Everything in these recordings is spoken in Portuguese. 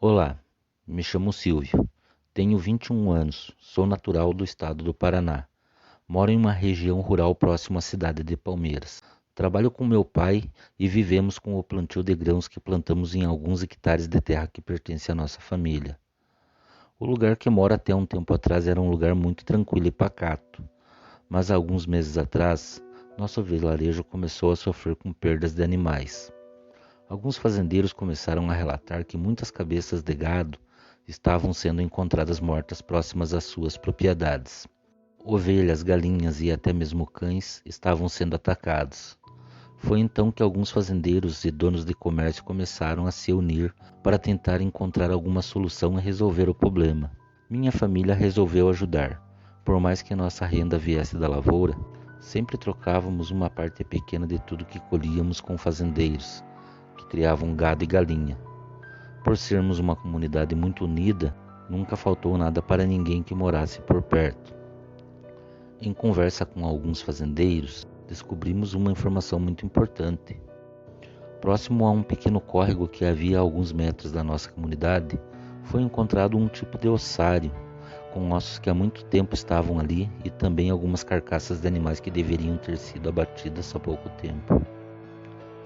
Olá, me chamo Silvio, tenho 21 anos, sou natural do estado do Paraná. Moro em uma região rural próxima à cidade de Palmeiras. Trabalho com meu pai e vivemos com o plantio de grãos que plantamos em alguns hectares de terra que pertence à nossa família. O lugar que moro até um tempo atrás era um lugar muito tranquilo e pacato, mas há alguns meses atrás, nosso vilarejo começou a sofrer com perdas de animais. Alguns fazendeiros começaram a relatar que muitas cabeças de gado estavam sendo encontradas mortas próximas às suas propriedades. Ovelhas, galinhas e até mesmo cães estavam sendo atacados. Foi então que alguns fazendeiros e donos de comércio começaram a se unir para tentar encontrar alguma solução e resolver o problema. Minha família resolveu ajudar. Por mais que nossa renda viesse da lavoura, sempre trocávamos uma parte pequena de tudo que colhíamos com fazendeiros que criavam gado e galinha. Por sermos uma comunidade muito unida, nunca faltou nada para ninguém que morasse por perto. Em conversa com alguns fazendeiros, descobrimos uma informação muito importante. Próximo a um pequeno córrego que havia a alguns metros da nossa comunidade, foi encontrado um tipo de ossário, com ossos que há muito tempo estavam ali e também algumas carcaças de animais que deveriam ter sido abatidas há pouco tempo.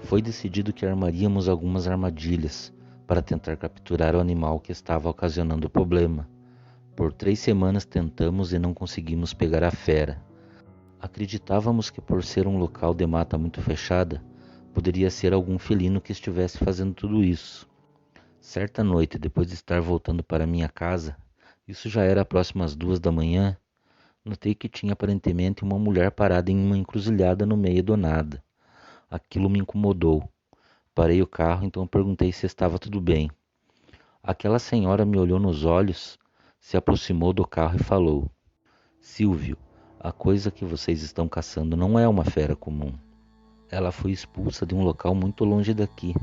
Foi decidido que armaríamos algumas armadilhas para tentar capturar o animal que estava ocasionando o problema. Por 3 semanas tentamos e não conseguimos pegar a fera. Acreditávamos que por ser um local de mata muito fechada, poderia ser algum felino que estivesse fazendo tudo isso. Certa noite, depois de estar voltando para minha casa, isso já era próximo às 2 da manhã, notei que tinha aparentemente uma mulher parada em uma encruzilhada no meio do nada. Aquilo me incomodou. Parei o carro, então perguntei se estava tudo bem. Aquela senhora me olhou nos olhos, se aproximou do carro e falou: Silvio, a coisa que vocês estão caçando não é uma fera comum. Ela foi expulsa de um local muito longe daqui,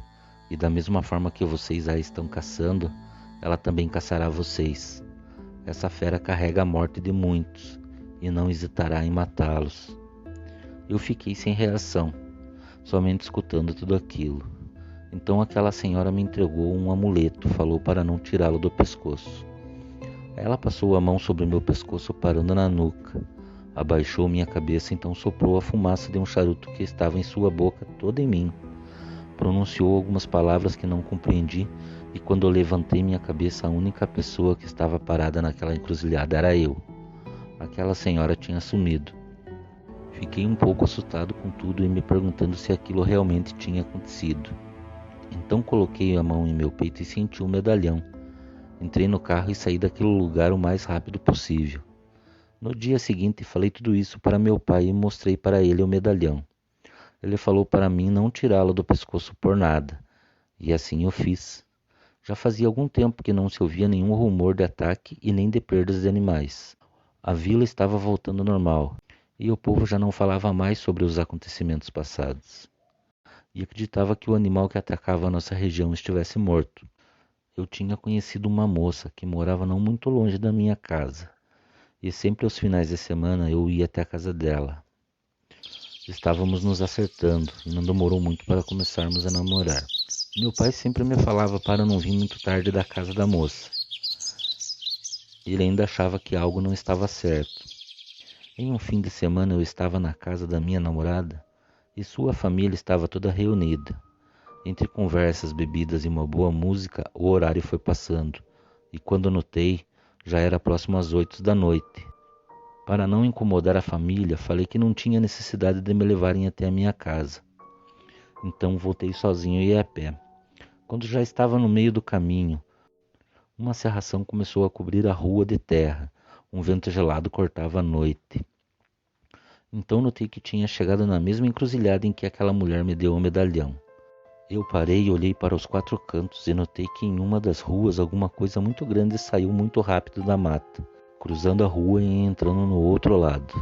e da mesma forma que vocês a estão caçando, ela também caçará vocês. Essa fera carrega a morte de muitos, e não hesitará em matá-los. Eu fiquei sem reação, somente escutando tudo aquilo. Então aquela senhora me entregou um amuleto, falou para não tirá-lo do pescoço. Ela passou a mão sobre meu pescoço parando na nuca. Abaixou minha cabeça, então soprou a fumaça de um charuto que estava em sua boca, toda em mim. Pronunciou algumas palavras que não compreendi, e quando eu levantei minha cabeça, a única pessoa que estava parada naquela encruzilhada era eu. Aquela senhora tinha sumido. Fiquei um pouco assustado com tudo e me perguntando se aquilo realmente tinha acontecido. Então coloquei a mão em meu peito e senti um medalhão. Entrei no carro e saí daquele lugar o mais rápido possível. No dia seguinte falei tudo isso para meu pai e mostrei para ele o medalhão. Ele falou para mim não tirá-lo do pescoço por nada, e assim eu fiz. Já fazia algum tempo que não se ouvia nenhum rumor de ataque e nem de perdas de animais. A vila estava voltando ao normal, e o povo já não falava mais sobre os acontecimentos passados. E acreditava que o animal que atacava a nossa região estivesse morto. Eu tinha conhecido uma moça que morava não muito longe da minha casa, e sempre aos finais de semana eu ia até a casa dela. Estávamos nos acertando e não demorou muito para começarmos a namorar. Meu pai sempre me falava para não vir muito tarde da casa da moça. Ele ainda achava que algo não estava certo. Em um fim de semana eu estava na casa da minha namorada e sua família estava toda reunida. Entre conversas, bebidas e uma boa música, o horário foi passando, e quando notei, já era próximo às 8 da noite. Para não incomodar a família, falei que não tinha necessidade de me levarem até a minha casa. Então voltei sozinho e a pé. Quando já estava no meio do caminho, uma cerração começou a cobrir a rua de terra. Um vento gelado cortava a noite. Então notei que tinha chegado na mesma encruzilhada em que aquela mulher me deu o medalhão. Eu parei e olhei para os quatro cantos e notei que em uma das ruas alguma coisa muito grande saiu muito rápido da mata, cruzando a rua e entrando no outro lado.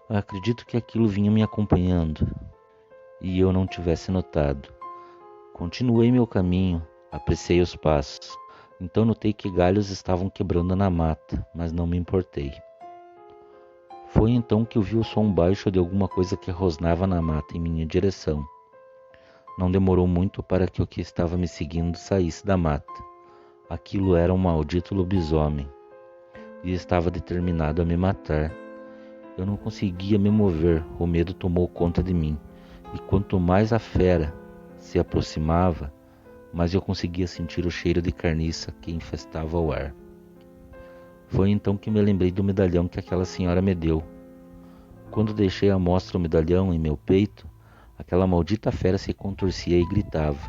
Acredito que aquilo vinha me acompanhando e eu não tivesse notado. Continuei meu caminho, apreciei os passos. Então notei que galhos estavam quebrando na mata, mas não me importei. Foi então que eu vi o som baixo de alguma coisa que rosnava na mata em minha direção. Não demorou muito para que o que estava me seguindo saísse da mata. Aquilo era um maldito lobisomem e estava determinado a me matar. Eu não conseguia me mover, o medo tomou conta de mim, e quanto mais a fera se aproximava, mais eu conseguia sentir o cheiro de carniça que infestava o ar. Foi então que me lembrei do medalhão que aquela senhora me deu. Quando deixei à mostra o medalhão em meu peito, aquela maldita fera se contorcia e gritava.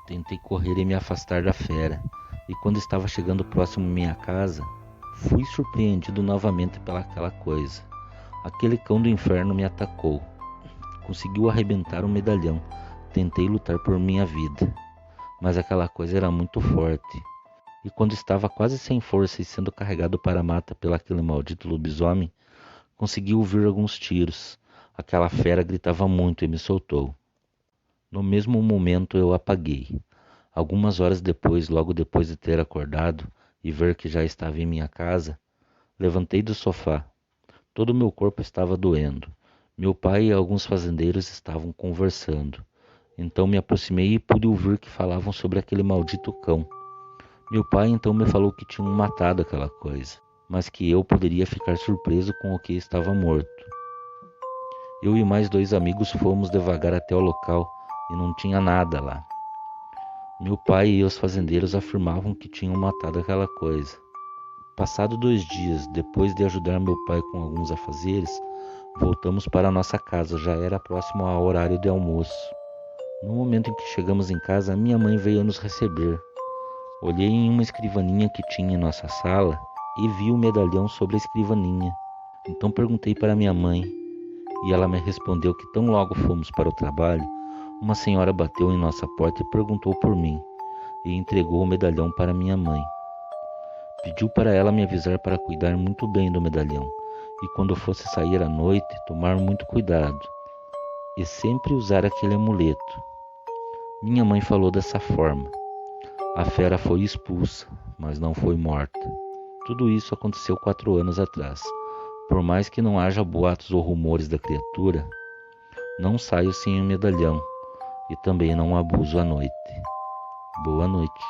Tentei correr e me afastar da fera, e quando estava chegando próximo à minha casa, fui surpreendido novamente pelaquela coisa. Aquele cão do inferno me atacou. Conseguiu arrebentar o medalhão. Tentei lutar por minha vida, mas aquela coisa era muito forte. E quando estava quase sem força e sendo carregado para a mata pelaquele maldito lobisomem, consegui ouvir alguns tiros. Aquela fera gritava muito e me soltou. No mesmo momento eu apaguei. Algumas horas depois, logo depois de ter acordado e ver que já estava em minha casa, levantei do sofá. Todo o meu corpo estava doendo. Meu pai e alguns fazendeiros estavam conversando. Então me aproximei e pude ouvir que falavam sobre aquele maldito cão. Meu pai então me falou que tinham matado aquela coisa, mas que eu poderia ficar surpreso com o que estava morto. Eu e mais dois amigos fomos devagar até o local e não tinha nada lá. Meu pai e os fazendeiros afirmavam que tinham matado aquela coisa. Passado 2 dias, depois de ajudar meu pai com alguns afazeres, voltamos para nossa casa, já era próximo ao horário de almoço. No momento em que chegamos em casa, minha mãe veio nos receber. Olhei em uma escrivaninha que tinha em nossa sala e vi o medalhão sobre a escrivaninha. Então perguntei para minha mãe e ela me respondeu que tão logo fomos para o trabalho, uma senhora bateu em nossa porta e perguntou por mim e entregou o medalhão para minha mãe. Pediu para ela me avisar para cuidar muito bem do medalhão e quando fosse sair à noite, tomar muito cuidado e sempre usar aquele amuleto. Minha mãe falou dessa forma. A fera foi expulsa, mas não foi morta. Tudo isso aconteceu 4 anos atrás. Por mais que não haja boatos ou rumores da criatura, não saio sem o medalhão e também não abuso à noite. Boa noite.